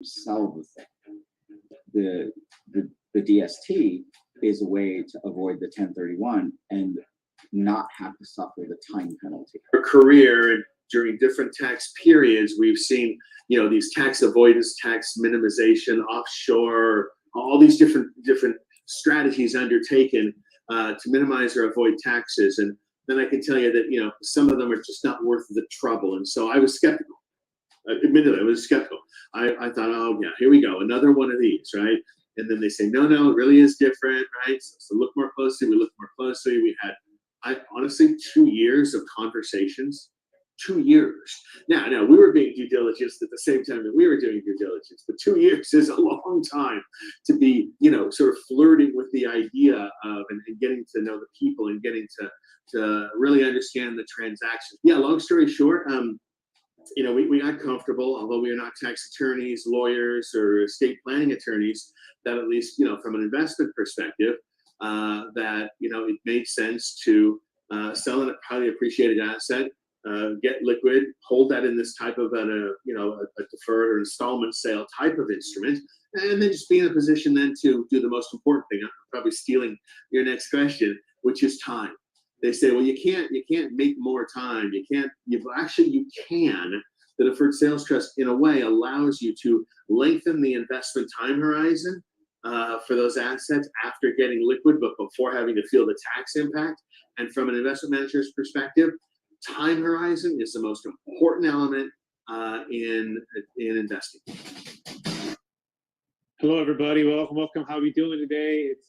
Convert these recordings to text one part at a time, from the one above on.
sell the thing. The DST is a way to avoid the 1031 and not have to suffer the time penalty. Our career during different tax periods, we've seen, these tax avoidance, tax minimization, offshore, all these different strategies undertaken to minimize or avoid taxes. And then I can tell you that, some of them are just not worth the trouble. And so I was skeptical. Admittedly, I was skeptical. I thought, oh yeah, here we go, another one of these, right? And then they say, no, it really is different, right? So look more closely. We looked more closely. We had, honestly, 2 years of conversations. 2 years. Now, we were being due diligence at the same time that we were doing due diligence, but 2 years is a long time to be, sort of flirting with the idea of and getting to know the people and getting to really understand the transaction. Yeah, long story short, we got comfortable, although we are not tax attorneys, lawyers, or estate planning attorneys, that at least, from an investment perspective, that, it made sense to sell a highly appreciated asset, get liquid, hold that in this type of a deferred or installment sale type of instrument, and then just be in a position then to do the most important thing. I'm probably stealing your next question, which is time. They say, well, you can't make more time. You can. The Deferred Sales Trust, in a way, allows you to lengthen the investment time horizon for those assets after getting liquid, but before having to feel the tax impact. And from an investment manager's perspective, time horizon is the most important element in investing. Hello, everybody. Welcome. How are we doing today? It's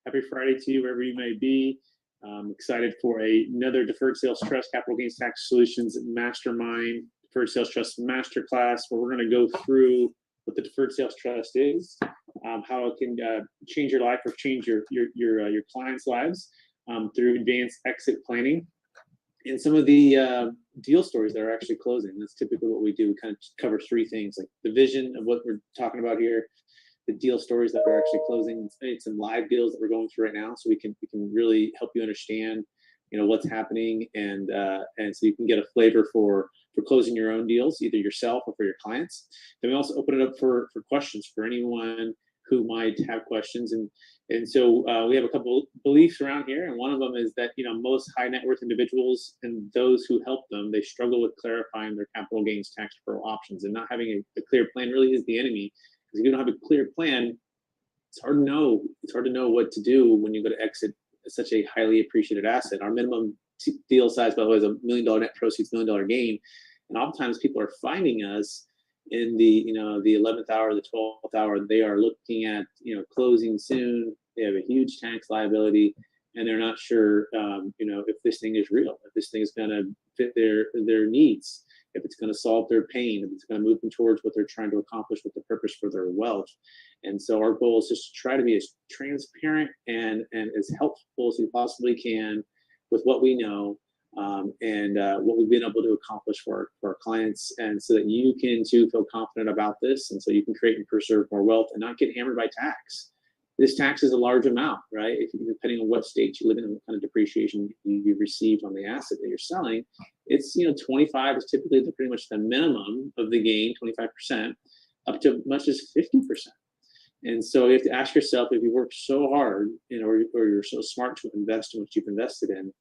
happy Friday to you, wherever you may be. I'm excited for another Deferred Sales Trust Capital Gains Tax Solutions Mastermind Deferred Sales Trust Masterclass, where we're going to go through what the Deferred Sales Trust is, how it can change your life or change your clients' lives through advanced exit planning, and some of the deal stories that are actually closing. That's typically what we do. We kind of cover three things, like the vision of what we're talking about here, the deal stories that are actually closing, and some live deals that we're going through right now, so we can really help you understand, what's happening, and so you can get a flavor for closing your own deals, either yourself or for your clients. Then we also open it up for questions for anyone who might have questions, and so we have a couple beliefs around here, and one of them is that most high net worth individuals and those who help them, they struggle with clarifying their capital gains tax deferral options, and not having a clear plan really is the enemy. Because if you don't have a clear plan, it's hard to know. It's hard to know what to do when you go to exit such a highly appreciated asset. Our minimum deal size, by the way, is $1 million net proceeds, $1 million gain, and oftentimes people are finding us in the the 11th hour, the 12th hour. They are looking at closing soon. They have a huge tax liability, and they're not sure if this thing is real, if this thing is going to fit their needs, if it's going to solve their pain, if it's going to move them towards what they're trying to accomplish with the purpose for their wealth. And so our goal is just to try to be as transparent and as helpful as we possibly can with what we know and what we've been able to accomplish for our clients, and so that you can too feel confident about this, and so you can create and preserve more wealth and not get hammered by tax. This tax is a large amount, right? Depending on what state you live in and what kind of depreciation you received on the asset that you're selling, it's 25 is typically pretty much the minimum of the gain, 25%, up to much as 50%. And so you have to ask yourself, if you work so hard, or you're so smart to invest in what you've invested in,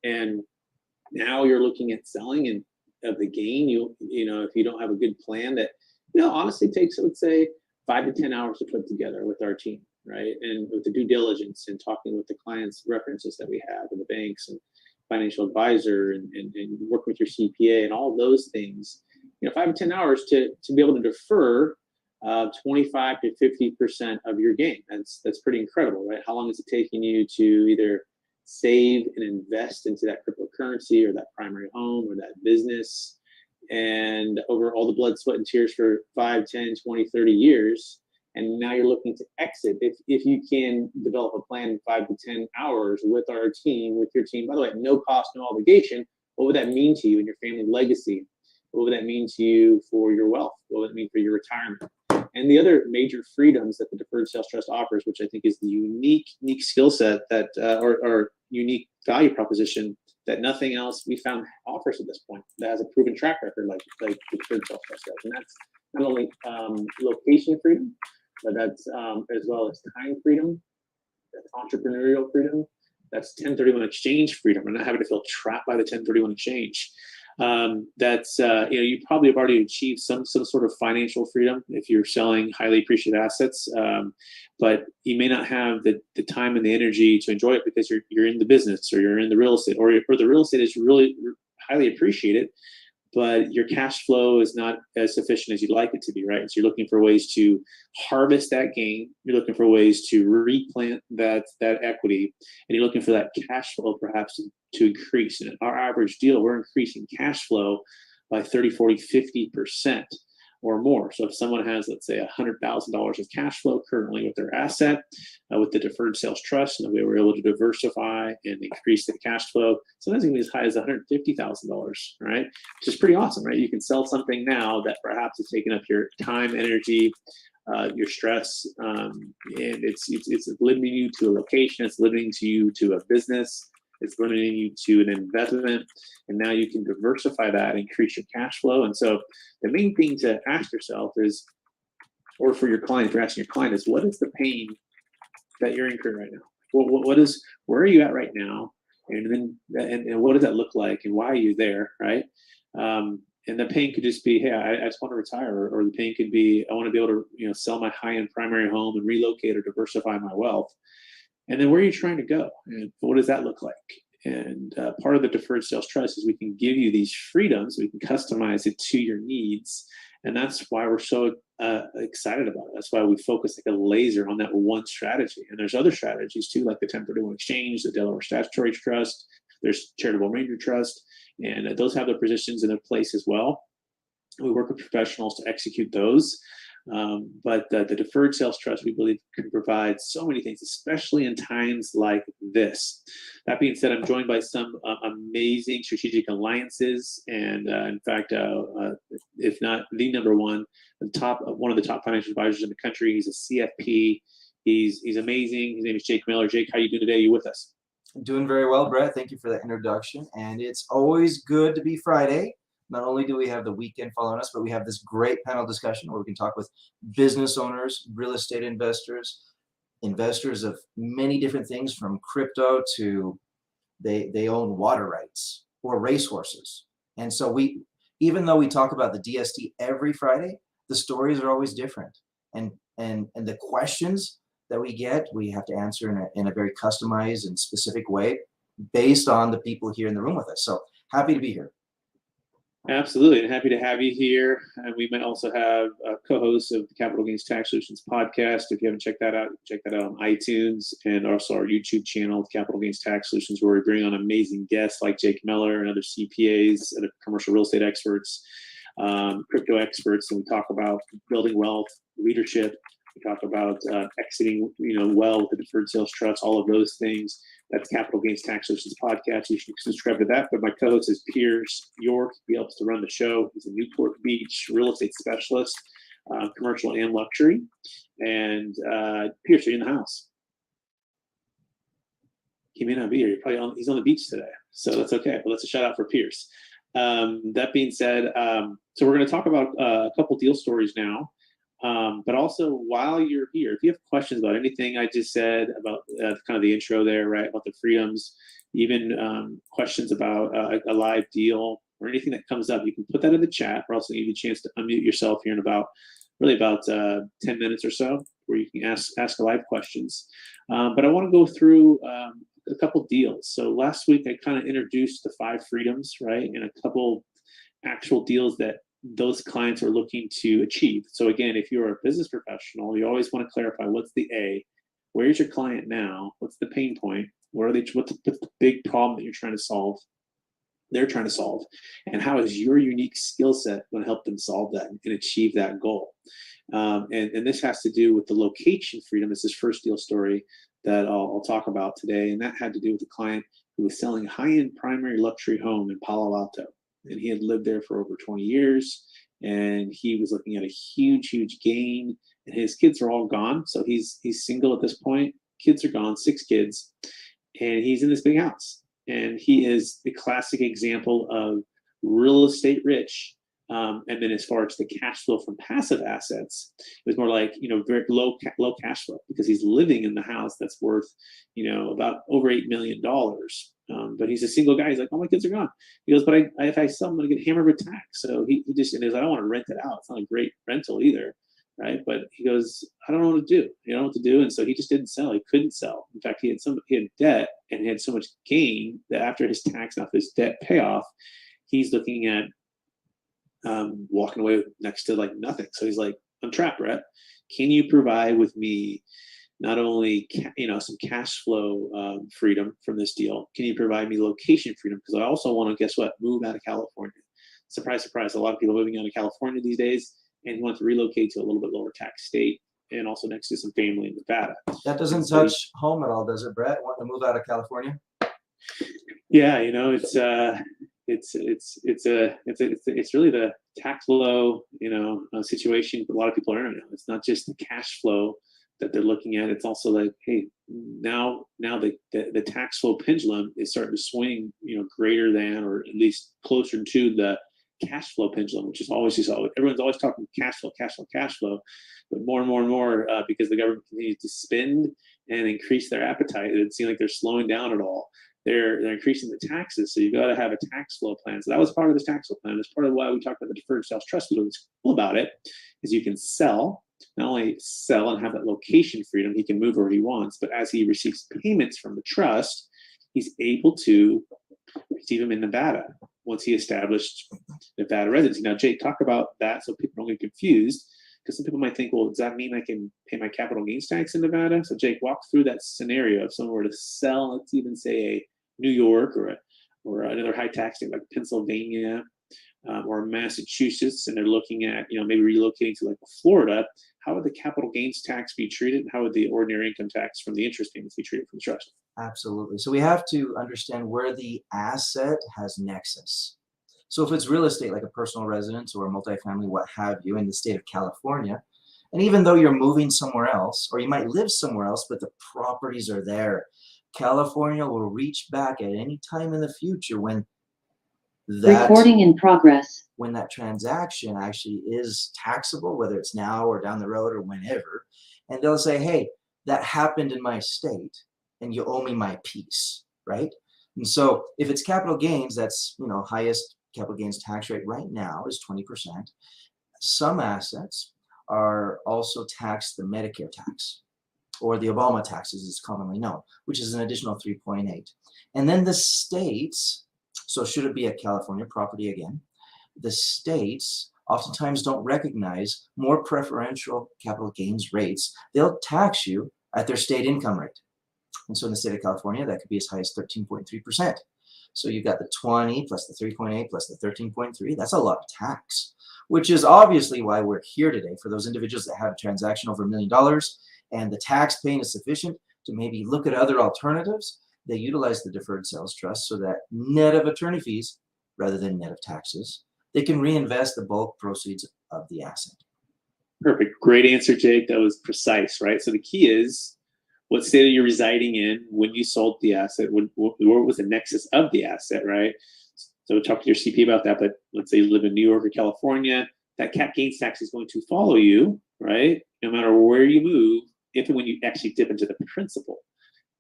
and now you're looking at selling and of the gain, if you don't have a good plan that honestly takes, I would say, 5 to 10 hours to put together with our team, right? And with the due diligence and talking with the clients' references that we have and the banks and financial advisor and working with your CPA and all those things, 5 to 10 hours to be able to defer 25 to 50% of your gain. That's pretty incredible, right? How long is it taking you to either save and invest into that cryptocurrency or that primary home or that business, and over all the blood, sweat, and tears for 5, 10, 20, 30 years, and now you're looking to exit. If you can develop a plan in 5 to 10 hours with our team, with your team, by the way, no cost, no obligation, what would that mean to you and your family legacy? What would that mean to you for your wealth? What would it mean for your retirement? And the other major freedoms that the Deferred Sales Trust offers, which I think is the unique skill set that, or unique value proposition that nothing else we found offers at this point that has a proven track record like the Deferred Sales Trust does. And not only location freedom, but that's as well as time freedom, that's entrepreneurial freedom, that's 1031 exchange freedom, and not having to feel trapped by the 1031 exchange. That's you probably have already achieved some sort of financial freedom if you're selling highly appreciated assets, but you may not have the time and the energy to enjoy it because you're in the business, or you're in the real estate, or the real estate is really highly appreciated, but your cash flow is not as sufficient as you'd like it to be, right? So you're looking for ways to harvest that gain. You're looking for ways to replant that equity, and you're looking for that cash flow perhaps to increase. And in our average deal, we're increasing cash flow by 30, 40, 50% or more. So if someone has, let's say, $100,000 of cash flow currently with their asset, with the Deferred Sales Trust, and we were able to diversify and increase the cash flow, sometimes it can be as high as $150,000, right? Which is pretty awesome, right? You can sell something now that perhaps has taken up your time, energy, your stress, and it's limiting you to a location, it's limiting you to a business, it's limiting you to an investment, and now you can diversify that, increase your cash flow. And so the main thing to ask yourself is, or for your client, if you're asking your client, is what is the pain that you're incurring right now? Where are you at right now? And then what does that look like, and why are you there, right? And the pain could just be, hey, I just want to retire, or the pain could be, I want to be able to sell my high-end primary home and relocate or diversify my wealth. And then where are you trying to go? And what does that look like? And part of the Deferred Sales Trust is we can give you these freedoms. We can customize it to your needs. And that's why we're so excited about it. That's why we focus like a laser on that one strategy. And there's other strategies too, like the 1031 exchange, the Delaware Statutory Trust, there's Charitable Ranger Trust, and those have their positions in their place as well. We work with professionals to execute those. But the Deferred Sales Trust, we believe, can provide so many things, especially in times like this. That being said, I'm joined by some amazing strategic alliances, and in fact, if not the number one, one of the top financial advisors in the country. He's a CFP. He's amazing. His name is Jake Mellor. Jake, how you doing today? You with us? I'm doing very well, Brett. Thank you for that introduction. And it's always good to be Friday. Not only do we have the weekend following us, but we have this great panel discussion where we can talk with business owners, real estate investors, investors of many different things, from crypto to they own water rights or racehorses. And so even though we talk about the DST every Friday, the stories are always different. And the questions that we get, we have to answer in a very customized and specific way based on the people here in the room with us. So happy to be here. Absolutely, and happy to have you here. And we might also have co-hosts of the Capital Gains Tax Solutions podcast. If you haven't checked that out, check that out on iTunes, and also our YouTube channel, Capital Gains Tax Solutions, where we bring on amazing guests like Jake Mellor and other CPAs and commercial real estate experts, crypto experts, and we talk about building wealth, leadership. We talk about exiting, well with the Deferred Sales Trust, all of those things. That's Capital Gains Tax Solutions podcast. You should subscribe to that. But my co-host is Piers York. He helps to run the show. He's a Newport Beach real estate specialist, commercial and luxury. And Piers, are you in the house? He may not be here. He's on the beach today, so that's okay. But let's a shout out for Piers. That being said, so we're going to talk about a couple deal stories now. But also, while you're here, if you have questions about anything I just said, about kind of the intro there, right, about the freedoms, even questions about a live deal or anything that comes up, you can put that in the chat. We're also going to give you a chance to unmute yourself here in about 10 minutes or so, where you can ask live questions. But I want to go through a couple deals. So last week, I kind of introduced the 5 freedoms, right, and a couple actual deals that those clients are looking to achieve. So again, if you're a business professional, you always want to clarify, what's the A? Where's your client now? What's the pain point? What's the big problem that you're trying to solve? They're trying to solve, and how is your unique skill set going to help them solve that and achieve that goal? And this has to do with the location freedom. It's this first deal story that I'll talk about today, and that had to do with a client who was selling a high-end primary luxury home in Palo Alto. And he had lived there for over 20 years, and he was looking at a huge gain, and his kids are all gone. So he's single at this point. Kids are gone, 6 kids, and he's in this big house. And he is the classic example of real estate rich, And then as far as the cash flow from passive assets, it was more like, very low cash flow, because he's living in the house that's worth, about over $8 million. But he's a single guy. He's like, oh, my kids are gone. He goes, but if I sell them, I'm going to get hammered with tax. So he just, and he's like, I don't want to rent it out. It's not a great rental either. Right. But he goes, I don't know what to do. You know what to do. And so he just didn't sell. He couldn't sell. In fact, he had debt, and he had so much gain that after his tax and after his debt payoff, he's looking at walking away with next to like nothing. So he's like, I'm trapped, Brett. Can you provide with me not only some cash flow freedom from this deal? Can you provide me location freedom? Because I also want to, guess what, move out of California. Surprise, surprise. A lot of people moving out of California these days, and he wants to relocate to a little bit lower tax state, and also next to some family in Nevada. That doesn't touch home at all, does it, Brett? Want to move out of California? Yeah, it's really the tax flow, situation a lot of people are in. It's not just the cash flow that they're looking at. It's also like, hey, now the tax flow pendulum is starting to swing, greater than, or at least closer to the cash flow pendulum, which is always everyone's always talking cash flow, but more and more, because the government continues to spend and increase their appetite, it seems like they're slowing down at all. They're increasing the taxes, so you got to have a tax flow plan. So that was part of this tax flow plan. It's part of why we talked about the Deferred Sales Trust. What's cool about it is you can not only sell and have that location freedom, he can move where he wants, but as he receives payments from the trust, he's able to receive them in Nevada once he established Nevada residency. Now, Jake, talk about that so people don't get confused, because some people might think, well, does that mean I can pay my capital gains tax in Nevada? So, Jake, walk through that scenario. If someone were to sell, let's even say a New York or another high tax state like Pennsylvania or Massachusetts, and they're looking at maybe relocating to like Florida, how would the capital gains tax be treated, and how would the ordinary income tax from the interest payments be treated from the trust? Absolutely. So we have to understand where the asset has nexus. So if it's real estate, like a personal residence or a multifamily, what have you, in the state of California, and even though you're moving somewhere else, or you might live somewhere else, but the properties are there, California will reach back at any time in the future when recording in progress, when that transaction actually is taxable, whether it's now or down the road or whenever, and they'll say, hey, that happened in my state and you owe me my piece, right? And so if it's capital gains, that's highest capital gains tax rate right now is 20%. Some assets are also taxed the Medicare tax, or the Obama tax as it's commonly known, which is an additional 3.8. And then the states, so should it be a California property again, the states oftentimes don't recognize more preferential capital gains rates. They'll tax you at their state income rate. And so in the state of California, that could be as high as 13.3%. So you've got the 20 plus the 3.8 plus the 13.3. That's a lot of tax, which is obviously why we're here today for those individuals that have a transaction over $1 million and the tax paying is sufficient to maybe look at other alternatives. They utilize the Deferred Sales Trust so that net of attorney fees, rather than net of taxes, they can reinvest the bulk proceeds of the asset. Perfect. Great answer, Jake. That was precise, right? So the key is, what state are you residing in when you sold the asset? What was the nexus of the asset, right? So talk to your CP about that. But let's say you live in New York or California, that cap gains tax is going to follow you, right? No matter where you move, if and when you actually dip into the principal.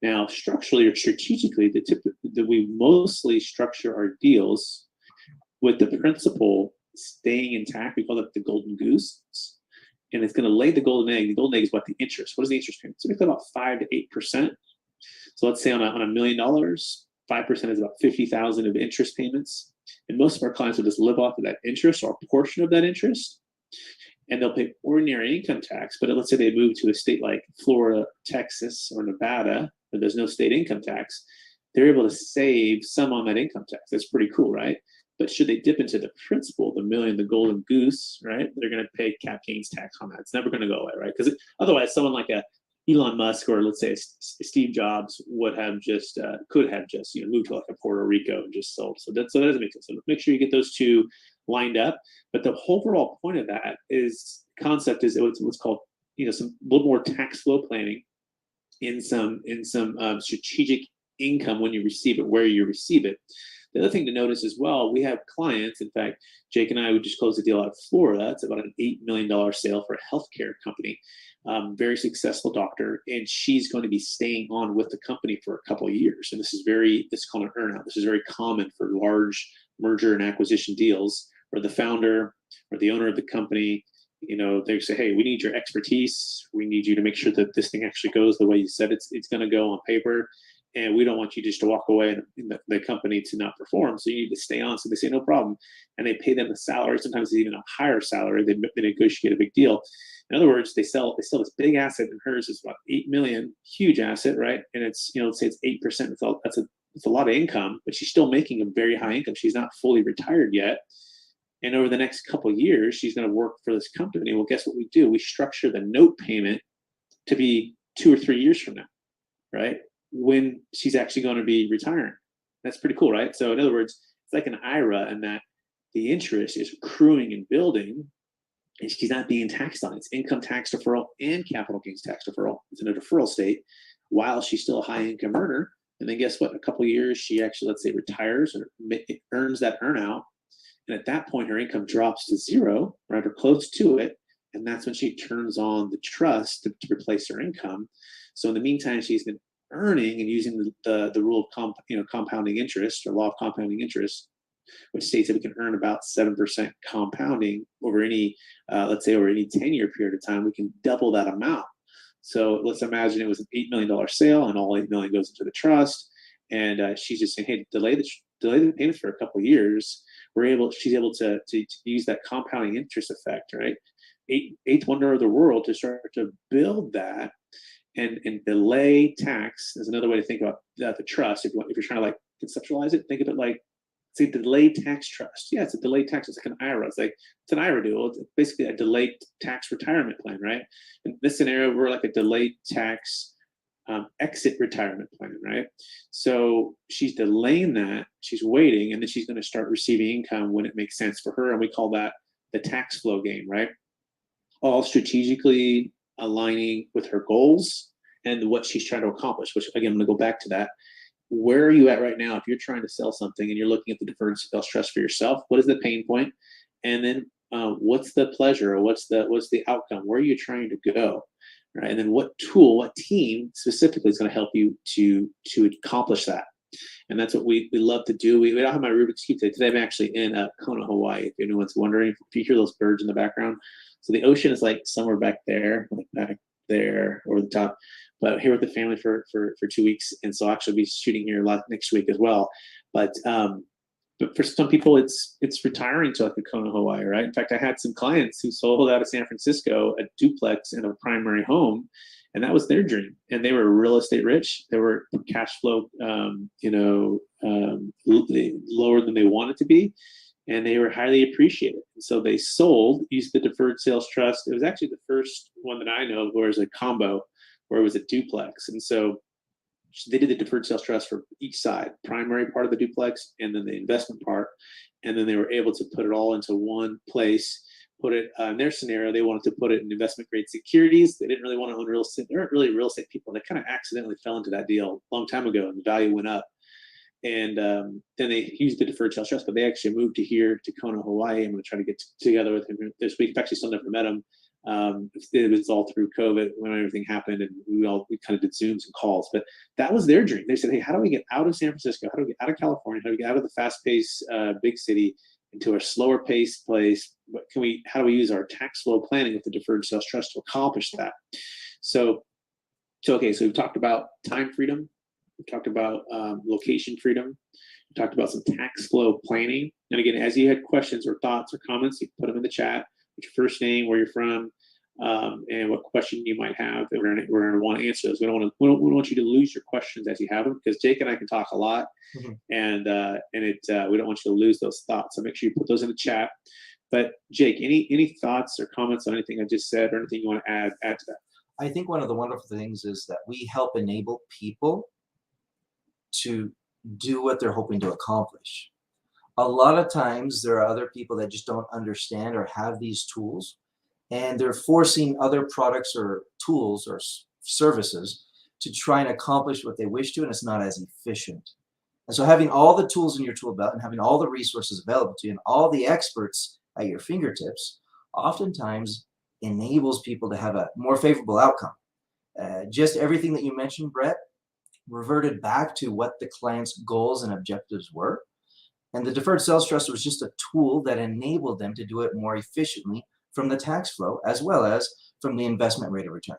Now, structurally or strategically, we mostly structure our deals with the principal staying intact. We call it the golden goose. And it's going to lay the golden egg. The golden egg is what? The interest. What is the interest payment? Typically about 5 to 8%. So let's say on $1 million, 5% is about $50,000 of interest payments. And most of our clients will just live off of that interest or a portion of that interest. And they'll pay ordinary income tax. But let's say they move to a state like Florida, Texas, or Nevada, where there's no state income tax. They're able to save some on that income tax. That's pretty cool, right? But should they dip into the principal, the million, the golden goose, right? They're going to pay cap gains tax on that. It's never going to go away, right? Because otherwise, someone like a Elon Musk or let's say Steve Jobs would have just could have just moved to like a Puerto Rico and just sold. So that doesn't make sense. So make sure you get those two lined up. But the overall point of that concept is what's called some little more tax flow planning in some strategic income when you receive it, where you receive it. The other thing to notice as well, we have clients. In fact, Jake and I would just close a deal out of Florida. It's about an $8 million sale for a healthcare company. Very successful doctor, and she's going to be staying on with the company for a couple of years. And this is called an earnout. This is very common for large merger and acquisition deals, where the founder or the owner of the company, they say, hey, we need your expertise. We need you to make sure that this thing actually goes the way you said it's going to go on paper. And we don't want you just to walk away and the company to not perform. So you need to stay on. So they say, no problem. And they pay them a salary, sometimes even a higher salary. They negotiate a big deal. In other words, they sell this big asset, and hers is about 8 million, huge asset, right? And it's, let's say it's 8%. It's a lot of income, but she's still making a very high income. She's not fully retired yet. And over the next couple of years, she's going to work for this company. Well, guess what we do? We structure the note payment to be 2 or 3 years from now, right? When she's actually going to be retiring. That's pretty cool, right? So in other words, it's like an IRA, in that the interest is accruing and building, and she's not being taxed on it. It's income tax deferral and capital gains tax deferral. It's in a deferral state while she's still a high income earner. And then guess what? In a couple of years, she actually, let's say, retires or earns that earnout. And at that point, her income drops to zero, right, or close to it. And that's when she turns on the trust to replace her income. So in the meantime, she's been earning and using the rule of compounding interest, or law of compounding interest, which states that we can earn about 7% compounding over any, let's say, over any 10-year period of time. We can double that amount. So let's imagine it was an $8 million sale, and all $8 million goes into the trust. And she's just saying, hey, delay the payments for a couple of years. She's able to use that compounding interest effect, right? Eighth wonder of the world, to start to build that and delay tax is another way to think about the trust. If you're trying to conceptualize it, think of it like, say, delayed tax trust. Yeah, it's a delayed tax. It's like an IRA. It's an IRA deal. It's basically a delayed tax retirement plan, right? In this scenario, we're like a delayed tax exit retirement plan, right? So she's delaying that. She's waiting, and then she's going to start receiving income when it makes sense for her. And we call that the tax flow game, right? All strategically aligning with her goals and what she's trying to accomplish, which, again, I'm going to go back to that. Where are you at right now? If you're trying to sell something and you're looking at the deferred sales trust for yourself, what is the pain point? And then what's the pleasure, or what's the outcome? Where are you trying to go? Right? And then what tool, what team specifically is going to help you to accomplish that? And that's what we love to do. We don't have my Rubik's Cube today. Today I'm actually in Kona, Hawaii, if anyone's wondering, if you hear those birds in the background. So the ocean is like somewhere back there, over the top. But here with the family for 2 weeks. And so I'll actually be shooting here a lot next week as well. But for some people, it's retiring to like a Kona, Hawaii, right? In fact, I had some clients who sold out of San Francisco a duplex and a primary home, and that was their dream. And they were real estate rich. They were cash flow, lower than they wanted to be, and they were highly appreciated. So they sold, used the deferred sales trust. It was actually the first one that I know where it was a combo, where it was a duplex. And so they did the deferred sales trust for each side, primary part of the duplex, and then the investment part. And then they were able to put it all into one place, put it in their scenario. They wanted to put it in investment grade securities. They didn't really want to own real estate. They weren't really real estate people. They kind of accidentally fell into that deal a long time ago, and the value went up. And then they used the deferred sales trust, but they actually moved to here, to Kona, Hawaii. I'm going to try to get together with him this week. I've actually still never met him. It was all through COVID when everything happened, and we kind of did Zooms and calls. But that was their dream. They said, hey, how do we get out of San Francisco? How do we get out of California? How do we get out of the fast-paced big city into a slower-paced place? How do we use our tax flow planning with the deferred sales trust to accomplish that? So we've talked about time freedom. We've talked about location freedom. We talked about some tax flow planning. And again, as you had questions or thoughts or comments, you can put them in the chat. What's your first name, where you're from, and what question you might have. We're going to want to answer those. We don't want you to lose your questions as you have them, because Jake and I can talk a lot, and we don't want you to lose those thoughts. So make sure you put those in the chat. But Jake, any thoughts or comments on anything I just said, or anything you want to add to that? I think one of the wonderful things is that we help enable people to do what they're hoping to accomplish. A lot of times there are other people that just don't understand or have these tools, and they're forcing other products or tools or services to try and accomplish what they wish to, and it's not as efficient. And so having all the tools in your tool belt and having all the resources available to you and all the experts at your fingertips oftentimes enables people to have a more favorable outcome. Just everything that you mentioned, Brett, reverted back to what the client's goals and objectives were. And the deferred sales trust was just a tool that enabled them to do it more efficiently from the tax flow as well as from the investment rate of return.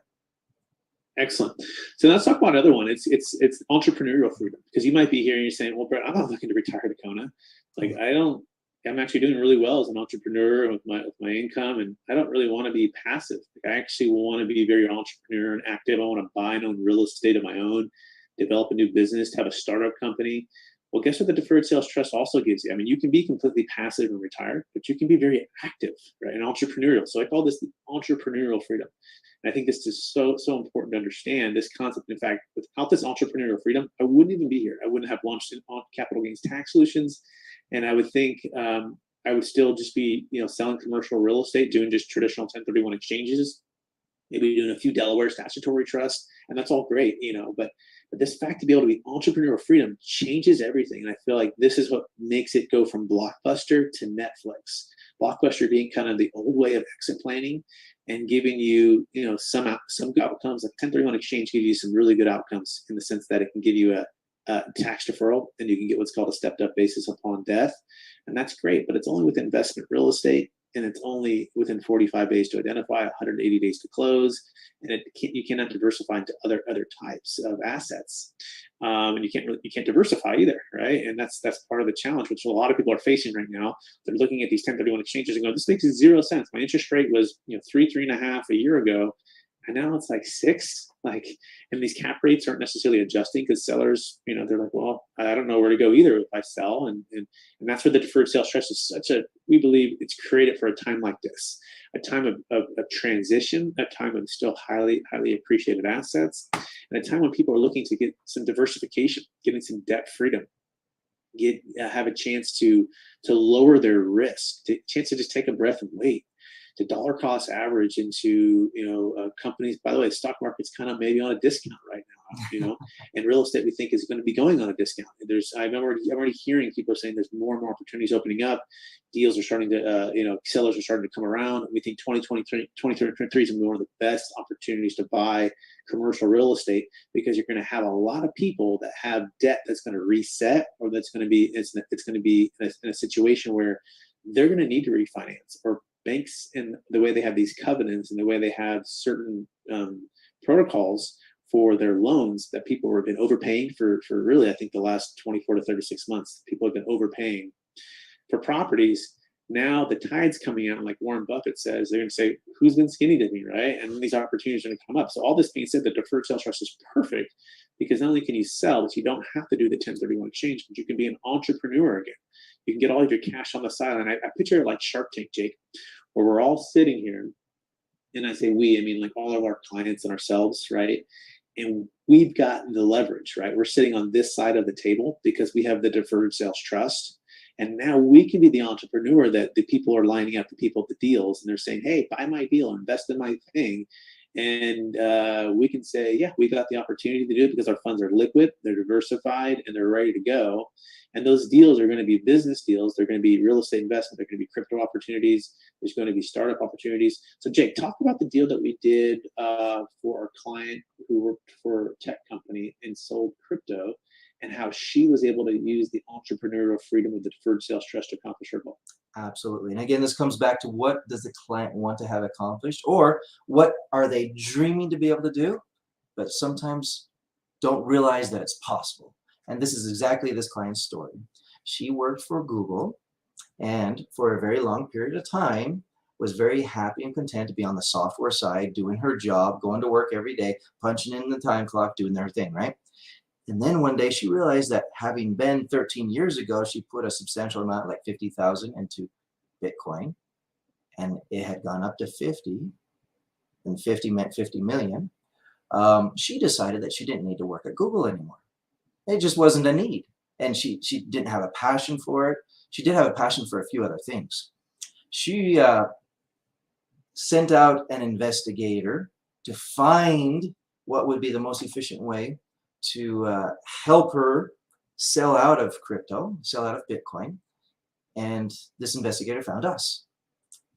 Excellent. So let's talk about another one. It's entrepreneurial freedom, because you might be here and you're saying, well, Brett, I'm not looking to retire to Kona. Like I'm actually doing really well as an entrepreneur with my income, and I don't really want to be passive. Like, I actually want to be very entrepreneur and active. I want to buy and own real estate of my own, develop a new business, have a startup company. Well, guess what the deferred sales trust also gives you? I mean, you can be completely passive and retired, but you can be very active, right, and entrepreneurial. So I call this the entrepreneurial freedom. And I think this is so important to understand this concept. In fact, without this entrepreneurial freedom, I wouldn't even be here. I wouldn't have launched capital gains tax solutions. And I would think I would still just be, selling commercial real estate, doing just traditional 1031 exchanges, maybe doing a few Delaware statutory trusts, and that's all great, but this fact to be able to be entrepreneurial freedom changes everything. And I feel like this is what makes it go from Blockbuster to Netflix. Blockbuster being kind of the old way of exit planning and giving you, some outcomes. Like 1031 exchange gives you some really good outcomes in the sense that it can give you a tax deferral, and you can get what's called a stepped up basis upon death. And that's great, but it's only with investment real estate, and it's only within 45 days to identify, 180 days to close, and you cannot diversify into other types of assets, and you can't diversify either, right? And that's part of the challenge, which a lot of people are facing right now. They're looking at these 1031 exchanges and going, "This makes 0 sense. My interest rate was 3.5 a year ago, and now it's like 6." And these cap rates aren't necessarily adjusting because sellers, they're like, well, I don't know where to go either if I sell. And that's where the deferred sales trust is we believe it's created for a time like this, a time of transition, a time of still highly appreciated assets, and a time when people are looking to get some diversification, getting some debt freedom, have a chance to lower their risk, a chance to just take a breath and wait, to dollar cost average into companies. By the way, the stock market's kind of maybe on a discount right now, and real estate we think is going to be going on a discount. I'm already hearing people saying there's more and more opportunities opening up. Deals are starting to, sellers are starting to come around. We think 2023 is going to be one of the best opportunities to buy commercial real estate, because you're going to have a lot of people that have debt that's going to reset, or that's going to be it's going to be in a situation where they're going to need to refinance, or banks, and the way they have these covenants and the way they have certain protocols for their loans, that people have been overpaying for really, I think, the last 24 to 36 months. People have been overpaying for properties. Now the tide's coming out, and like Warren Buffett says, they're going to say, who's been skinny dipping, right? And these opportunities are going to come up. So all this being said, the deferred sales trust is perfect, because not only can you sell, but you don't have to do the 1031 exchange, but you can be an entrepreneur again. You can get all of your cash on the sideline. I picture it like Shark Tank, Jake, where we're all sitting here, and I say we, I mean like all of our clients and ourselves, right? And we've got the leverage, right? We're sitting on this side of the table because we have the deferred sales trust. And now we can be the entrepreneur that the people are lining up, the people at the deals, and they're saying, hey, buy my deal, invest in my thing. And we can say, yeah, we got the opportunity to do it because our funds are liquid, they're diversified, and they're ready to go. And those deals are going to be business deals. They're going to be real estate investment. They're going to be crypto opportunities. There's going to be startup opportunities. So Jake, talk about the deal that we did for our client who worked for a tech company and sold crypto, and how she was able to use the entrepreneurial freedom of the deferred sales trust to accomplish her goal. Absolutely. And again, this comes back to, what does the client want to have accomplished, or what are they dreaming to be able to do, but sometimes don't realize that it's possible. And this is exactly this client's story. She worked for Google, and for a very long period of time was very happy and content to be on the software side, doing her job, going to work every day, punching in the time clock, doing their thing, right? And then one day she realized that, having been 13 years ago, she put a substantial amount, like 50,000, into Bitcoin, and it had gone up to 50, and 50 meant 50 million. She decided that she didn't need to work at Google anymore. It just wasn't a need. And she didn't have a passion for it. She did have a passion for a few other things. She sent out an investigator to find what would be the most efficient way to help her sell out of crypto, sell out of Bitcoin. And this investigator found us.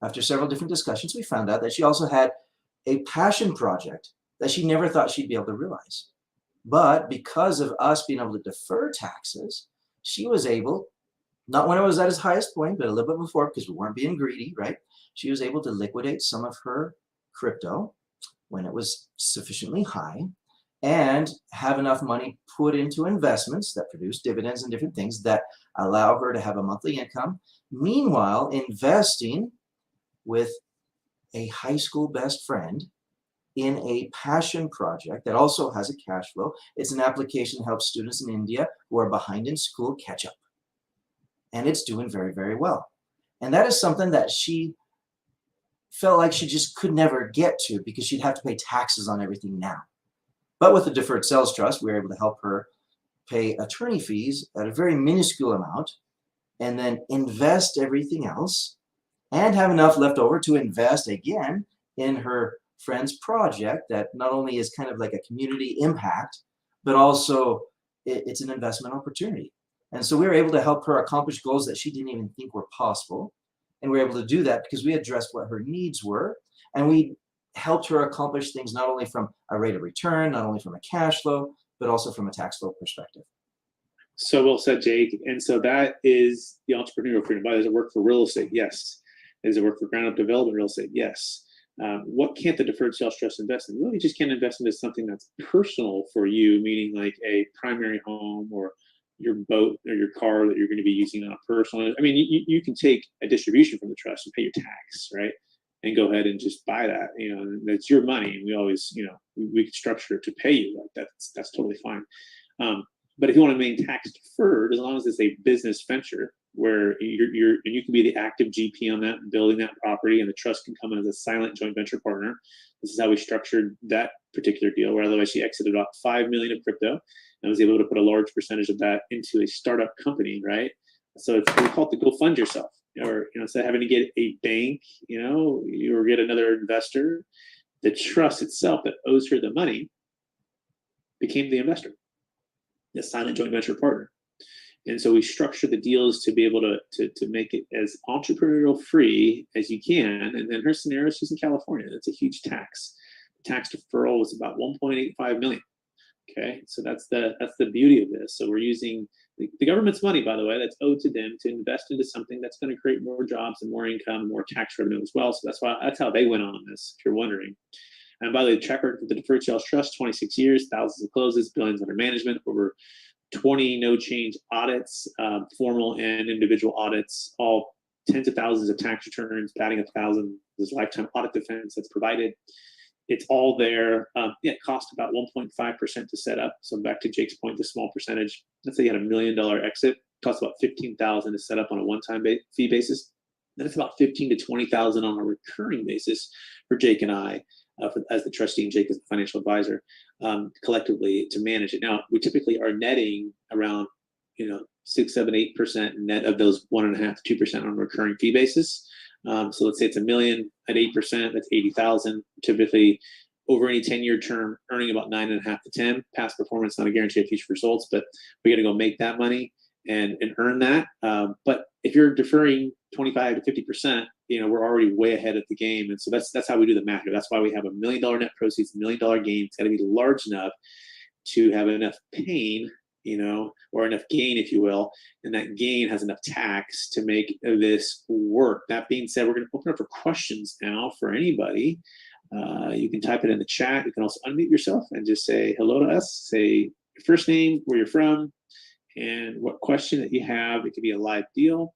After several different discussions, we found out that she also had a passion project that she never thought she'd be able to realize. But because of us being able to defer taxes, she was able, not when it was at its highest point, but a little bit before, because we weren't being greedy, right? She was able to liquidate some of her crypto when it was sufficiently high and have enough money put into investments that produce dividends and different things that allow her to have a monthly income. Meanwhile, investing with a high school best friend in a passion project that also has a cash flow. It's an application that helps students in India who are behind in school catch up. And it's doing very, very well. And that is something that she felt like she just could never get to because she'd have to pay taxes on everything now. But with the Deferred Sales Trust, we were able to help her pay attorney fees at a very minuscule amount and then invest everything else and have enough left over to invest again in her friend's project that not only is kind of like a community impact, but also it's an investment opportunity. And so we were able to help her accomplish goals that she didn't even think were possible. And we were able to do that because we addressed what her needs were. And we helped her accomplish things not only from a rate of return, not only from a cash flow, but also from a tax flow perspective. So well said, Jake. And so that is the entrepreneurial freedom. Why does it work for real estate? Yes. Does it work for ground up development real estate? Yes. What can't the Deferred Sales Trust invest in? Really, you just can't invest into something that's personal for you, meaning like a primary home or your boat or your car that you're going to be using on a personal. I mean, you can take a distribution from the trust and pay your tax, right? And go ahead and just buy that. You know, that's your money, and we always, you know, we can structure it to pay you like that. That's totally fine. But if you want to remain tax deferred, as long as it's a business venture where and you can be the active GP on that, building that property, and the trust can come in as a silent joint venture partner. This is how we structured that particular deal, where otherwise she exited about $5 million of crypto and was able to put a large percentage of that into a startup company, right? So we call it the go fund yourself, or, you know, instead of having to get a bank, you know, or get another investor, the trust itself that owes her the money became the investor, the silent joint venture partner. And so we structure the deals to be able to make it as entrepreneurial free as you can. And then her scenario, she's in California. That's a huge tax. The tax deferral was about 1.85 million. Okay, so that's the beauty of this. So we're using the government's money, by the way, that's owed to them to invest into something that's going to create more jobs and more income and more tax revenue as well. So that's how they went on this, if you're wondering. And by the way, track record for the Deferred Sales Trust, 26 years, thousands of closes, billions under management, over 20 no change audits, formal and individual audits, all tens of thousands of tax returns, batting 1,000. There's lifetime audit defense that's provided. It's all there. It cost about 1.5% to set up. So back to Jake's point, the small percentage. Let's say you had $1 million exit, cost about $15,000 to set up on a one-time fee basis. Then it's about $15,000 to $20,000 on a recurring basis for Jake and I, as the trustee and Jake as the financial advisor, collectively to manage it. Now, we typically are netting around, 6, 7, 8% net of those 1.5% to 2% on a recurring fee basis. So let's say it's $1 million at 8%, that's $80,000. Typically, over any 10-year term, earning about 9.5 to 10. Past performance, not a guarantee of future results, but we got to go make that money and earn that. But if you're deferring 25 to 50%, we're already way ahead of the game. And so that's how we do the math here. That's why we have $1 million net proceeds, $1 million gain. It's got to be large enough to have enough pain, or enough gain, if you will, and that gain has enough tax to make this work. That being said, we're going to open up for questions now for anybody. You can type it in the chat. You can also unmute yourself and just say hello to us. Say your first name, where you're from, and what question that you have. It could be a live deal.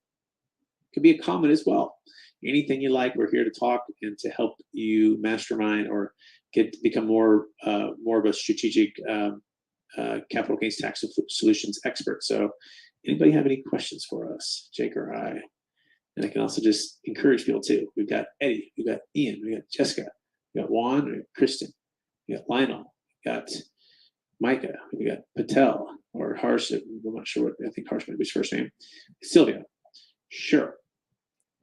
It could be a comment as well. Anything you like, we're here to talk and to help you mastermind or become more of a strategic capital gains tax solutions expert. So anybody have any questions for us, Jake or I? And I can also just encourage people too. We've got Eddie, we've got Ian, we got Jessica, we got Juan, we got Kristen, we got Lionel, we got Micah, we got Patel or Harsh. I'm not sure what, I think Harsh might be his first name. Sylvia, sure.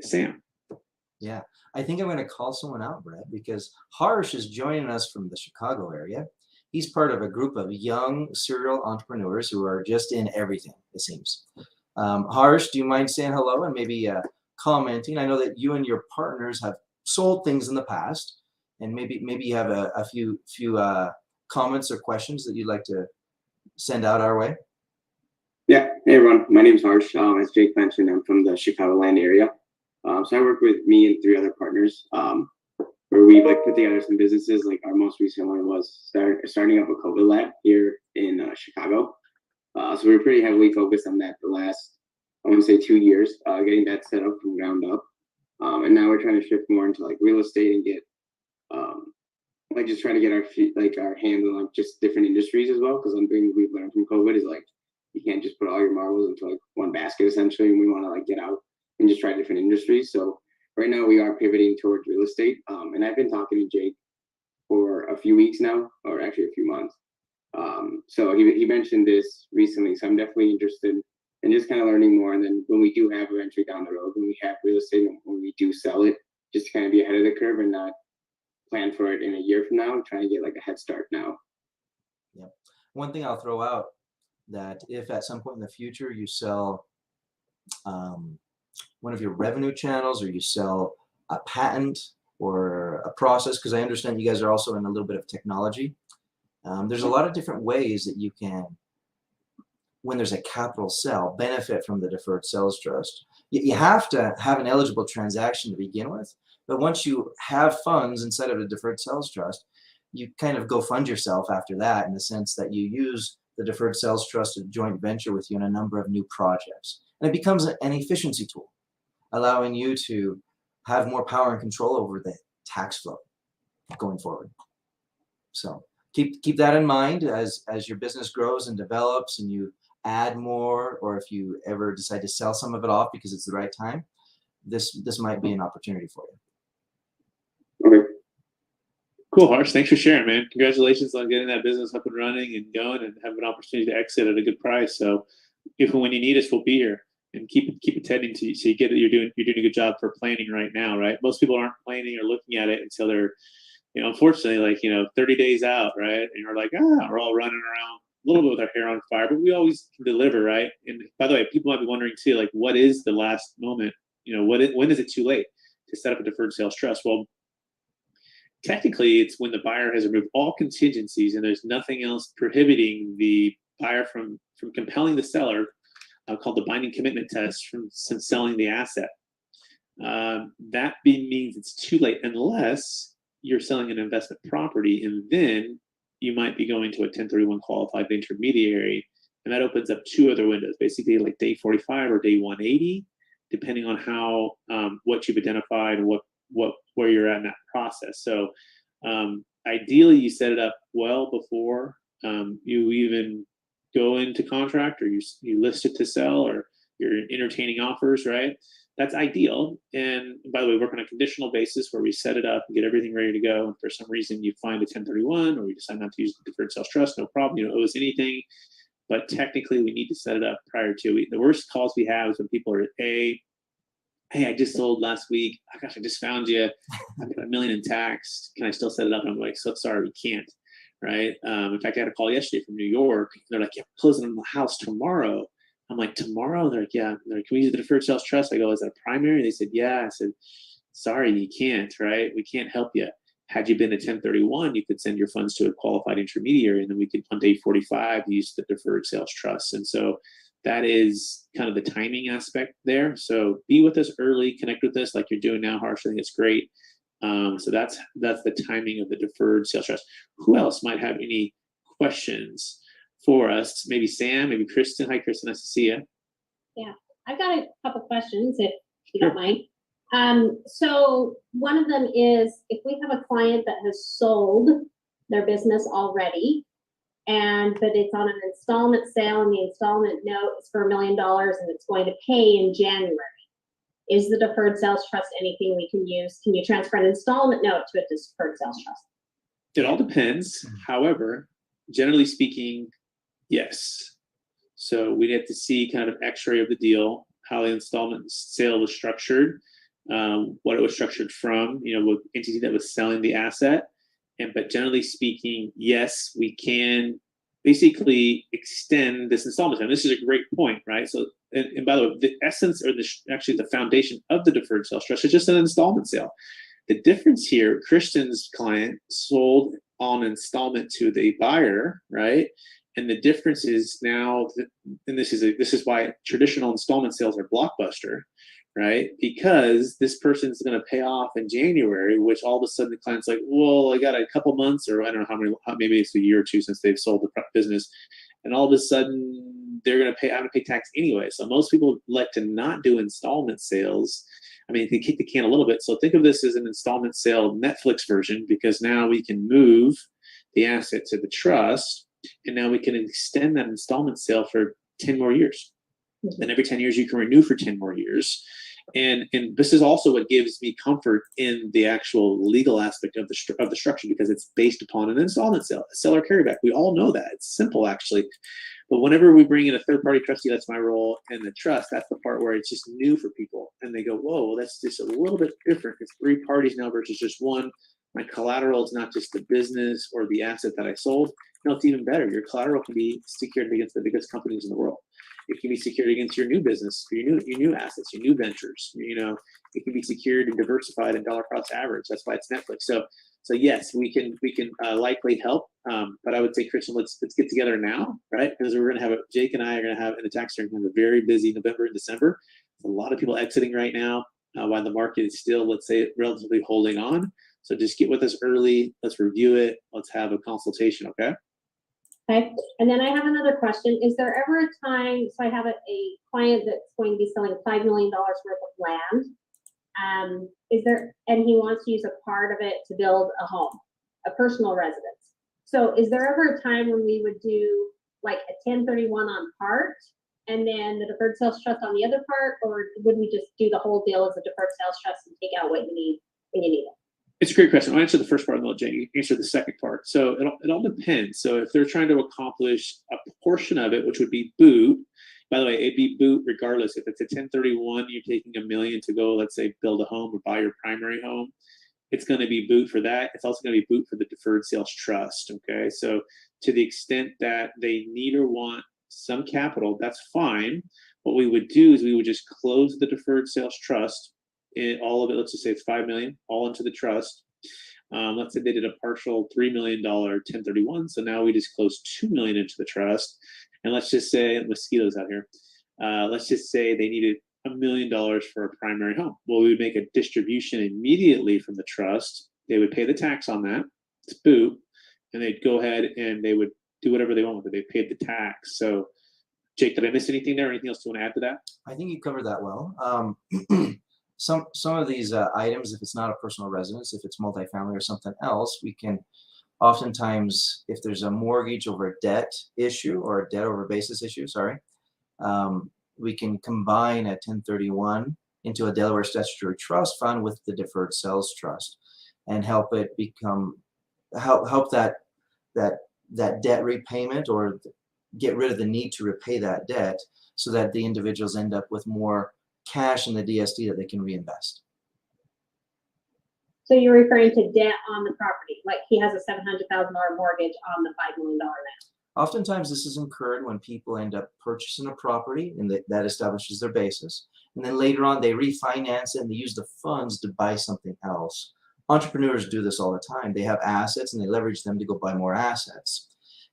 Sam. Yeah, I think I'm going to call someone out, Brett, because Harsh is joining us from the Chicago area. He's part of a group of young serial entrepreneurs who are just in everything, it seems. Harsh, do you mind saying hello and maybe commenting? I know that you and your partners have sold things in the past, and maybe you have a few comments or questions that you'd like to send out our way. Yeah, hey everyone, my name's Harsh. As Jake mentioned, I'm from the Chicagoland area. So I work with me and 3 other partners, where we like put together some businesses. Like our most recent one was starting up a COVID lab here in Chicago. So we're pretty heavily focused on that the last, I want to say 2 years, getting that set up from ground up. And now we're trying to shift more into like real estate and get, like just trying to get our hands on like just different industries as well. Because one thing we've learned from COVID is like, you can't just put all your marbles into like one basket essentially. And we want to like get out and just try different industries. So right now we are pivoting towards real estate. And I've been talking to Jake for a few weeks now, or actually a few months. So he mentioned this recently. So I'm definitely interested in just kind of learning more. And then when we do have eventually down the road, when we have real estate and when we do sell it, just to kind of be ahead of the curve and not plan for it in a year from now, trying to get like a head start now. Yeah. One thing I'll throw out, that if at some point in the future you sell one of your revenue channels, or you sell a patent or a process, because I understand you guys are also in a little bit of technology. There's a lot of different ways that you can, when there's a capital sell, benefit from the deferred sales trust. You have to have an eligible transaction to begin with, but once you have funds inside of a deferred sales trust, you kind of go fund yourself after that, in the sense that you use the deferred sales trust to joint venture with you in a number of new projects. And it becomes an efficiency tool, allowing you to have more power and control over the tax flow going forward. So keep that in mind as your business grows and develops and you add more, or if you ever decide to sell some of it off because it's the right time, this might be an opportunity for you. Okay. Cool, Harsh. Thanks for sharing, man. Congratulations on getting that business up and running and going, and have an opportunity to exit at a good price. So if and when you need us, we'll be here, and keep attending to you, so you get it. You're doing a good job for planning right now, right? Most people aren't planning or looking at it until they're, unfortunately, like 30 days out, right? And you're like, we're all running around a little bit with our hair on fire, but we always can deliver, right? And by the way, people might be wondering too, like, what is the last moment? When is it too late to set up a deferred sales trust? Well, technically, it's when the buyer has removed all contingencies and there's nothing else prohibiting the buyer from compelling the seller, called the binding commitment test, from selling the asset. That means it's too late unless you're selling an investment property, and then you might be going to a 1031 qualified intermediary, and that opens up 2 other windows, basically like day 45 or day 180, depending on how what you've identified and where you're at in that process. So ideally, you set it up well before you even go into contract, or you list it to sell, or you're entertaining offers, right? That's ideal. And by the way, work on a conditional basis where we set it up and get everything ready to go. And for some reason you find a 1031, or you decide not to use the deferred sales trust, no problem. You don't owe us anything. But technically, we need to set it up prior to. The worst calls we have is when people are, hey, I just sold last week. Oh, gosh, I just found you. I've got $1 million in tax. Can I still set it up? And I'm like, so sorry, we can't. Right. In fact, I had a call yesterday from New York. They're like, yeah, we're closing on the house tomorrow. I'm like, tomorrow? They're like, yeah. They're like, can we use the deferred sales trust? I go, is that a primary? They said, yeah. I said, sorry, you can't, right? We can't help you. Had you been a 1031, you could send your funds to a qualified intermediary, and then we could, on day 45, use the deferred sales trust. And so that is kind of the timing aspect there. So be with us early, connect with us like you're doing now, Harsh. I think it's great. So that's the timing of the deferred sales trust. Who else might have any questions for us? Maybe Sam, maybe Kristen. Hi, Kristen. Nice to see you. Yeah, I've got a couple questions if you don't mind. So one of them is, if we have a client that has sold their business already, but it's on an installment sale, and the installment note is for $1 million and it's going to pay in January, is the deferred sales trust anything we can use? Can you transfer an installment note to a deferred sales trust? It all depends. However, generally speaking, yes. So we'd have to see kind of x-ray of the deal, how the installment sale was structured, what it was structured from, what entity that was selling the asset, But generally speaking, yes, we can basically extend this installment time. This is a great point, right? So, and by the way, the essence or actually the foundation of the deferred sales trust is just an installment sale. The difference here, Christian's client sold on installment to the buyer, right? And the difference is now, and this is why traditional installment sales are blockbuster, right? Because this person's going to pay off in January, which all of a sudden the client's like, well, I got a couple months, or I don't know how many, maybe it's a year or two since they've sold the business, and all of a sudden they're going to pay, I'm going to pay tax anyway. So most people like to not do installment sales. I mean, they kick the can a little bit. So think of this as an installment sale Netflix version, because now we can move the asset to the trust, and now we can extend that installment sale for 10 more years. And every 10 years you can renew for 10 more years. And this is also what gives me comfort in the actual legal aspect of the structure, because it's based upon an installment sale, a seller carryback. We all know that. It's simple, actually. But whenever we bring in a third-party trustee, that's my role, and the trust, that's the part where it's just new for people. And they go, whoa, well, that's just a little bit different. It's 3 parties now versus just one. My collateral is not just the business or the asset that I sold. No, it's even better. Your collateral can be secured against the biggest companies in the world. It can be secured against your new business, your new assets, your new ventures. You know, it can be secured and diversified and dollar cost average. That's why it's Netflix. So yes, we can likely help. But I would say, Christian, let's get together now, right? Because we're gonna have Jake and I are gonna have in the tax hearing have a very busy November and December. There's a lot of people exiting right now while the market is still, let's say, relatively holding on. So just get with us early. Let's review it. Let's have a consultation, okay? Okay, and then I have another question. Is there ever a time, so I have a client that's going to be selling $5 million worth of land. And he wants to use a part of it to build a home, a personal residence. So is there ever a time when we would do like a 1031 on part and then the deferred sales trust on the other part, or would we just do the whole deal as a deferred sales trust and take out what you need when you need it? It's a great question. I'll answer the first part and let Jane answer the second part. So it all depends. So if they're trying to accomplish a portion of it, which would be boot, by the way, it'd be boot regardless. If it's a 1031, you're taking $1 million to go, let's say, build a home or buy your primary home, it's going to be boot for that. It's also going to be boot for the deferred sales trust. Okay. So to the extent that they need or want some capital, that's fine. What we would do is we would just close the deferred sales trust. All of it, let's just say it's $5 million, all into the trust. Let's say they did a partial $3 million 1031. So now we just close $2 million into the trust. And let's just say, mosquitoes out here. Let's just say they needed $1 million for a primary home. Well, we would make a distribution immediately from the trust. They would pay the tax on that. It's boot. And they'd go ahead and they would do whatever they want with it. They paid the tax. So, Jake, did I miss anything there? Anything else you want to add to that? I think you covered that well. Some of these items, if it's not a personal residence, if it's multifamily or something else, we can oftentimes, if there's a mortgage over a debt issue or a debt over basis issue, we can combine a 1031 into a Delaware statutory trust fund with the deferred sales trust and help it help that debt repayment, or get rid of the need to repay that debt, so that the individuals end up with more cash in the DST that they can reinvest. So you're referring to debt on the property, like he has a $700,000 mortgage on the $5 million land. Oftentimes this is incurred when people end up purchasing a property and that establishes their basis. And then later on they refinance it and they use the funds to buy something else. Entrepreneurs do this all the time. They have assets and they leverage them to go buy more assets.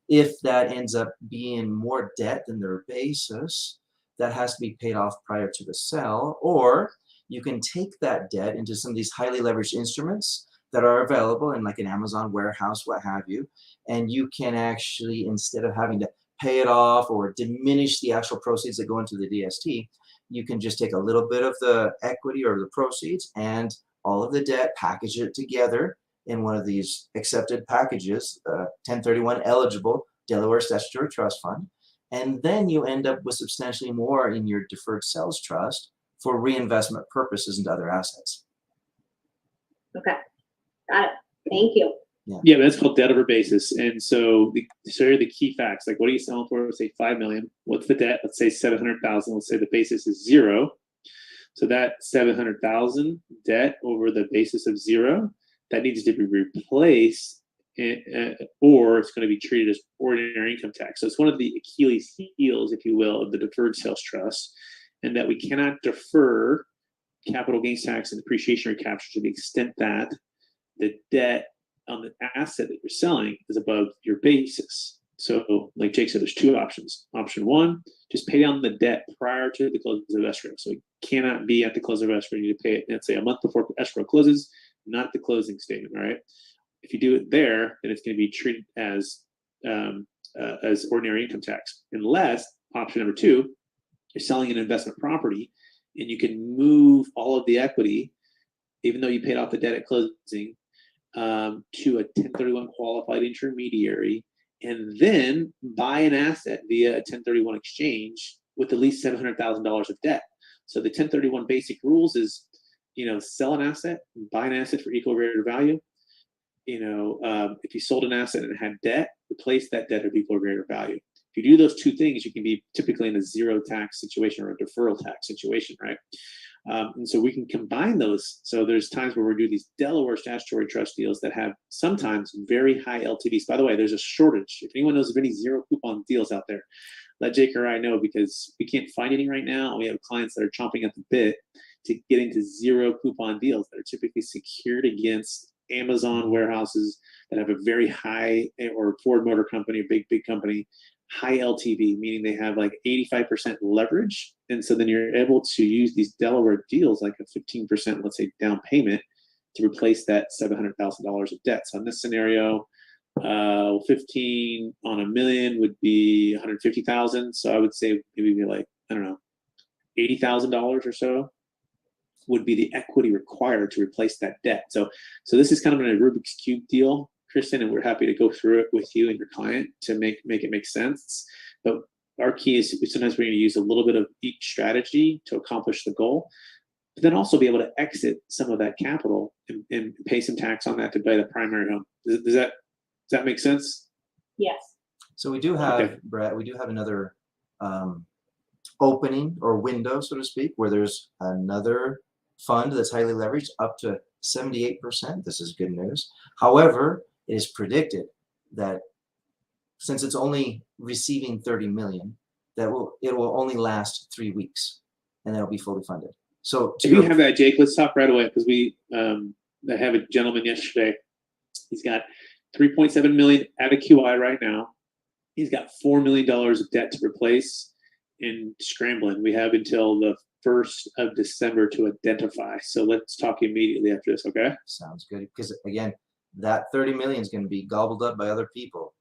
If that ends up being more debt than their basis, that has to be paid off prior to the sale, or you can take that debt into some of these highly leveraged instruments that are available in like an Amazon warehouse, what have you, and you can actually, instead of having to pay it off or diminish the actual proceeds that go into the DST, you can just take a little bit of the equity or the proceeds and all of the debt, package it together in one of these accepted packages, 1031 eligible Delaware statutory trust fund, and then you end up with substantially more in your deferred sales trust for reinvestment purposes into other assets. Okay, got it. Thank you. Yeah, that's called debt over basis. And so here are the key facts. Like, what are you selling for? Let's say $5 million. What's the debt? Let's say $700,000. Let's say the basis is 0. So that $700,000 debt over the basis of 0, that needs to be replaced or it's going to be treated as ordinary income tax. So it's one of the Achilles heels, if you will, of the deferred sales trust, and that we cannot defer capital gains tax and depreciation recapture to the extent that the debt on the asset that you're selling is above your basis. So like Jake said, there's two options. Option one, just pay down the debt prior to the close of escrow. So it cannot be at the close of escrow. You need to pay it, let's say, a month before escrow closes, not the closing statement, right? If you do it there, then it's going to be treated as ordinary income tax. Unless, option number two, you're selling an investment property and you can move all of the equity, even though you paid off the debt at closing, to a 1031 qualified intermediary, and then buy an asset via a 1031 exchange with at least $700,000 of debt. So the 1031 basic rules is, sell an asset, buy an asset for equal or greater value. If you sold an asset and it had debt, replace that debt at equal or greater value. If you do those two things, you can be typically in a zero tax situation or a deferral tax situation, right? And so we can combine those. So there's times where we do these Delaware statutory trust deals that have sometimes very high LTVs. By the way, there's a shortage. If anyone knows of any zero coupon deals out there, let Jake or I know, because we can't find any right now. We have clients that are chomping at the bit to get into zero coupon deals that are typically secured against Amazon warehouses that have a very high, or Ford Motor Company, a big company, high LTV, meaning they have like 85% leverage. And so then you're able to use these Delaware deals, like a 15%, let's say, down payment to replace that $700,000 of debt. So in this scenario, 15 on $1 million would be 150,000. So I would say maybe like, I don't know, $80,000 or so would be the equity required to replace that debt. So this is kind of a Rubik's Cube deal, Kristen, and we're happy to go through it with you and your client to make it make sense. But our key is sometimes we're going to use a little bit of each strategy to accomplish the goal, but then also be able to exit some of that capital and pay some tax on that to buy the primary home. Does that make sense? Yes. So we do have, Okay. Brett, we do have another opening or window, so to speak, where there's another fund that's highly leveraged up to 78%. This is good news. However, it is predicted that since it's only receiving 30 million, it will only last 3 weeks, and then it'll be fully funded. So if you have that, Jake, let's talk right away, because I have a gentleman yesterday. He's got 3.7 million at a QI right now. He's got $4 million of debt to replace and scrambling. We have until the 1st of December to identify. So let's talk immediately after this, okay? Sounds good. Because again, that 30 million is going to be gobbled up by other people.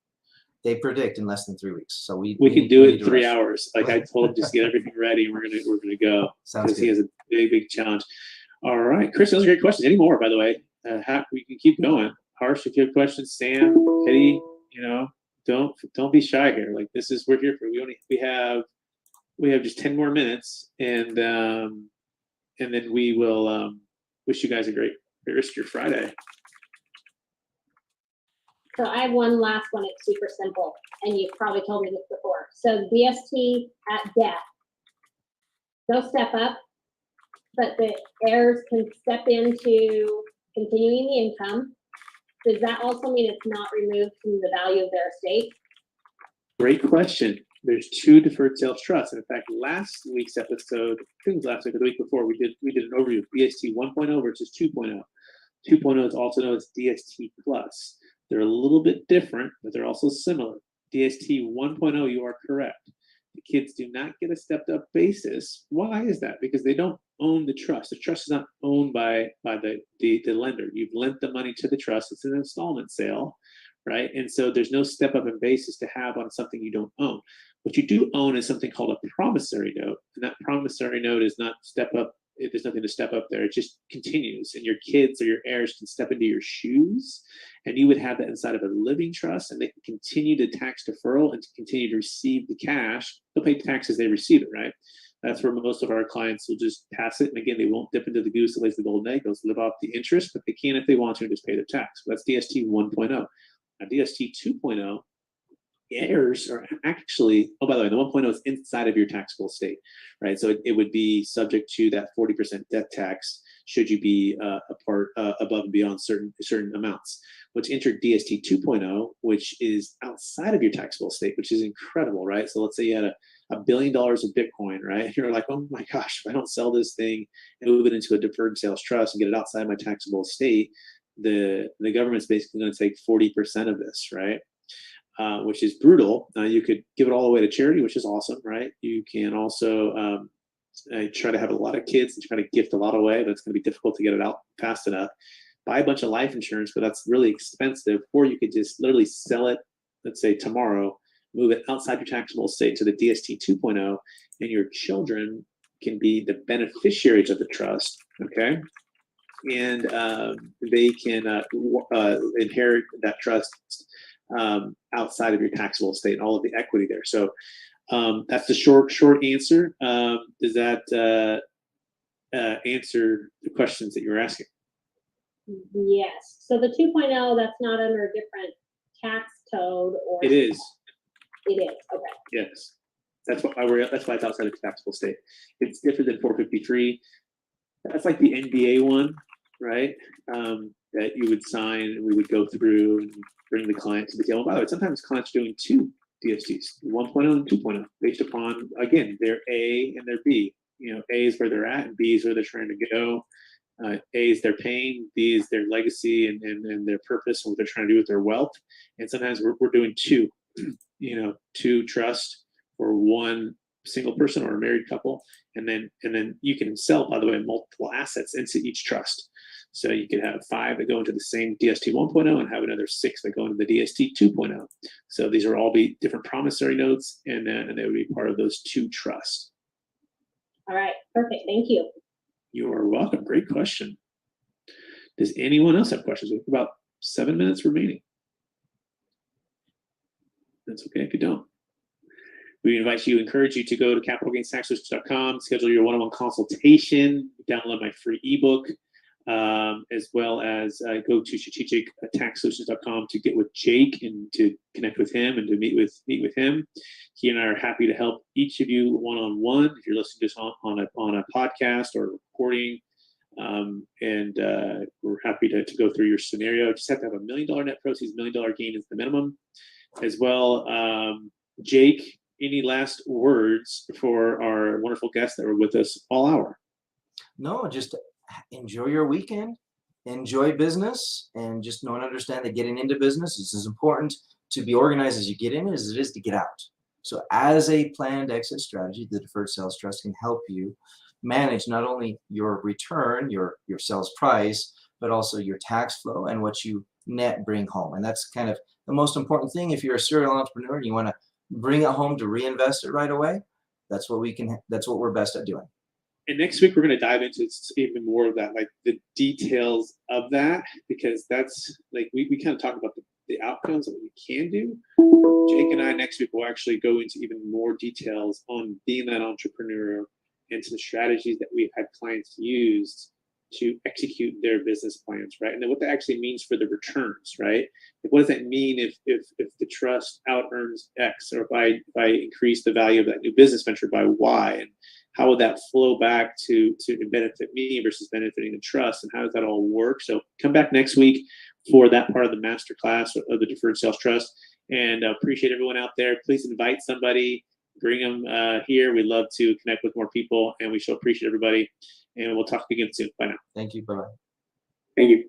They predict in less than 3 weeks. So we can do it in 3 hours. Like I told him, just get everything ready, and we're gonna go. Sounds good. He has a big challenge. All right, Chris, those are great questions. Any more, by the way? We can keep going. Harsh, if you have questions, Sam, Eddie, don't be shy here. Like we're here for. We have just 10 more minutes, and then we will wish you guys a great rest of your Friday. So I have one last one. It's super simple, and you've probably told me this before. So DST at death, they'll step up, but the heirs can step into continuing the income. Does that also mean it's not removed from the value of their estate? Great question. There's 2 deferred sales trusts. And in fact, last week's episode, I think it was last week or the week before, we did an overview of DST 1.0 versus 2.0. 2.0 is also known as DST Plus. They're a little bit different, but they're also similar. DST 1.0, you are correct. The kids do not get a stepped up basis. Why is that? Because they don't own the trust. The trust is not owned by the lender. You've lent the money to the trust. It's an installment sale, right? And so there's no step up in basis to have on something you don't own. What you do own is something called a promissory note. And that promissory note is not step up. There's nothing to step up there. It just continues, and your kids or your heirs can step into your shoes, and you would have that inside of a living trust, and they can continue to tax deferral and to continue to receive the cash. They'll pay tax as they receive it, right? That's where most of our clients will just pass it. And again, they won't dip into the goose that lays the golden egg. They'll live off the interest, but they can, if they want to, just pay their tax. So that's DST 1.0. Now, DST 2.0, heirs are actually, oh, by the way, the 1.0 is inside of your taxable estate, right? So it would be subject to that 40% death tax should you be above and beyond certain amounts. Once you enter DST 2.0, which is outside of your taxable estate, which is incredible, right? So let's say you had $1 billion of Bitcoin, right? You're like, oh my gosh, if I don't sell this thing and move it into a deferred sales trust and get it outside my taxable estate, the government's basically going to take 40% of this, right? Which is brutal. You could give it all away to charity, which is awesome, right? You can also try to have a lot of kids and try to gift a lot away. That's going to be difficult to get it out fast enough. Buy a bunch of life insurance, but that's really expensive. Or you could just literally sell it, let's say tomorrow, move it outside your taxable estate to the DST 2.0, and your children can be the beneficiaries of the trust, okay? And they can inherit that trust outside of your taxable estate and all of the equity there. So that's the short answer. Does that answer the questions that you were asking? Yes. So the 2.0, that's not under a different tax code, or It is. It is. Okay. Yes. That's why it's outside of the taxable state. It's different than 453. That's like the NBA one, right? That you would sign and we would go through and bring the client to the table. By the way, sometimes clients are doing two DSTs, 1.0 and 2.0, based upon, again, their A and their B. You know, A is where they're at and B is where they're trying to go. A is their pain, B is their legacy and their purpose and what they're trying to do with their wealth. And sometimes we're doing two, two trusts for one single person or a married couple. And then you can sell, by the way, multiple assets into each trust. So you can have 5 that go into the same DST 1.0 and have another 6 that go into the DST 2.0. So these are all be different promissory notes, and they would be part of those 2 trusts. All right, perfect. Thank you. You are welcome. Great question. Does anyone else have questions? We have about 7 minutes remaining. That's okay if you don't. We encourage you to go to capitalgainstaxsolutions.com, schedule your one-on-one consultation, download my free ebook, as well as go to strategictaxsolutions.com to get with Jake and to connect with him and to meet with him. He and I are happy to help each of you one-on-one. If you're listening to this on a podcast or a recording, and we're happy to go through your scenario. Just have to have $1 million net proceeds, $1 million gain is the minimum. As well, Jake, any last words for our wonderful guests that were with us all hour? No, just enjoy your weekend, enjoy business, and just know and understand that getting into business is as important to be organized as you get in as it is to get out. So as a planned exit strategy, the Deferred Sales Trust can help you manage not only your return, your sales price, but also your tax flow and what you net bring home. And that's kind of the most important thing. If you're a serial entrepreneur and you want to bring it home to reinvest it right away, that's what we're best at doing. And next week, we're going to dive into even more of that, like the details of that, because that's like, we kind of talk about the outcomes of what you can do. Jake and I next week will actually go into even more details on being that entrepreneur and some strategies that we've had clients use to execute their business plans, right? And then what that actually means for the returns, right? Like, what does that mean if the trust out earns X, or if I increase the value of that new business venture by Y, and how would that flow back to benefit me versus benefiting the trust, and how does that all work? So come back next week for that part of the masterclass of the Deferred Sales Trust, and appreciate everyone out there. Please invite somebody, bring them here. We'd love to connect with more people, and we shall appreciate everybody. And we'll talk again soon. Bye now. Thank you. Bye-bye. Thank you.